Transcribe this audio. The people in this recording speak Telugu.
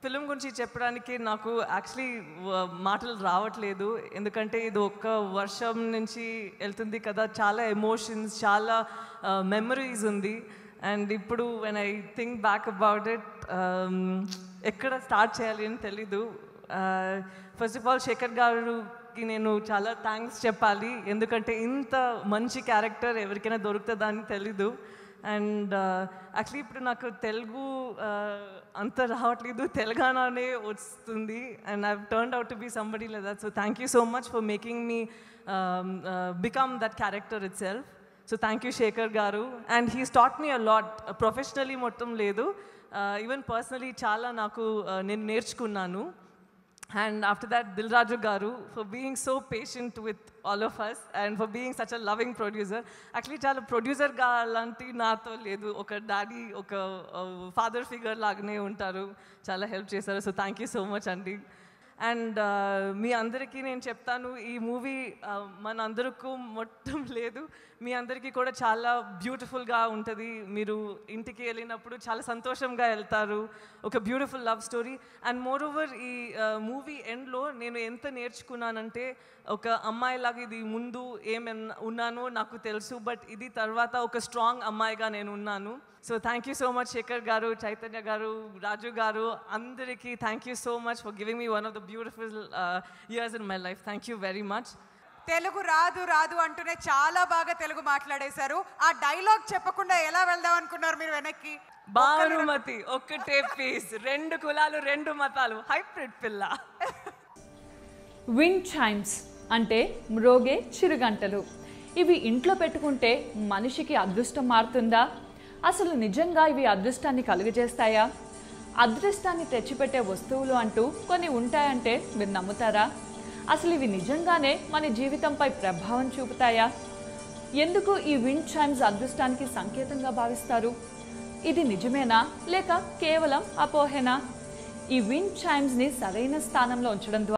ఫిల్మ్ గురించి చెప్పడానికి నాకు యాక్చువల్లీ మాటలు రావట్లేదు. ఎందుకంటే ఇది ఒక్క వర్షం నుంచి వెళ్తుంది కదా, చాలా ఎమోషన్స్, చాలా మెమరీస్ ఉంది. అండ్ ఇప్పుడు when I think back about it, ఎక్కడ స్టార్ట్ చేయాలి అని తెలీదు. ఫస్ట్ ఆఫ్ ఆల్ శేఖర్ గారికి నేను చాలా థ్యాంక్స్ చెప్పాలి. ఎందుకంటే ఇంత మంచి క్యారెక్టర్ ఎవరికైనా దొరుకుతుందని తెలీదు. అండ్ యాక్చువల్లీ ఇప్పుడు నాకు తెలుగు అంత రావట్లేదు, తెలంగాణనే వస్తుంది. And I turned out to be somebody like that. So thank you so much for making me become that character itself. So thank you Shekhar గారు. And he's taught me a lot. Professionally మొత్తం లేదు, ఈవెన్ పర్సనలీ చాలా నాకు నేను నేర్చుకున్నాను. And after that, Dil Raju Garu, for being so patient with all of us and for being such a loving producer. Actually, chala producer ga lanti nato ledu, oka daddy, oka father figure lagne untaru, chala help chesaru. So thank you so much, Andy. And మీ అందరికీ నేను చెప్తాను, ఈ మూవీ మన అందరికీ మొత్తం లేదు, మీ అందరికీ కూడా చాలా బ్యూటిఫుల్గా ఉంటుంది. మీరు ఇంటికి వెళ్ళినప్పుడు చాలా సంతోషంగా వెళ్తారు. ఒక beautiful love story. And more over ఈ మూవీ ఎండ్లో నేను ఎంత నేర్చుకున్నానంటే, ఒక అమ్మాయిలాగా ఇది ముందు ఉన్నానో నాకు తెలుసు, బట్ ఇది తర్వాత ఒక స్ట్రాంగ్ అమ్మాయిగా నేను ఉన్నాను. So thank you so much Shekhar garu, Chaitanya garu, Raju garu, అందరికీ thank you so much for giving me one of the beautiful years in my life. Thank you very much. Telugu రాదు రాదు అంటూనే చాలా బాగా తెలుగు మాట్లాడేశారు. ఆ డైలాగ్ చెప్పకుండా ఎలా వెళ్దాం అనుకున్నారు మీరు వెనక్కి? భానుమతి ఒక్కటే పీస్, 2 కులాలు 2 మతాలు, హైబ్రిడ్ పిల్ల. విండ్ చైమ్స్ అంటే మ్రోగే చిరుగంటలు. ఇవి ఇంట్లో పెట్టుకుంటే మనిషికి అదృష్టం మారుతుందా? అసలు నిజంగా ఇవి అదృష్టాన్ని కలుగజేస్తాయా? అదృష్టాన్ని తెచ్చిపెట్టే వస్తువులు అంటూ కొన్ని ఉంటాయంటే మీరు నమ్ముతారా? అసలు ఇవి నిజంగానే మన జీవితంపై ప్రభావం చూపుతాయా? ఎందుకు ఈ విండ్ చైమ్స్ అదృష్టానికి సంకేతంగా భావిస్తారు? ఇది నిజమేనా లేక కేవలం అపోహేనా? ఈ విండ్ చైమ్స్ని సరైన స్థానంలో ఉంచడం ద్వారా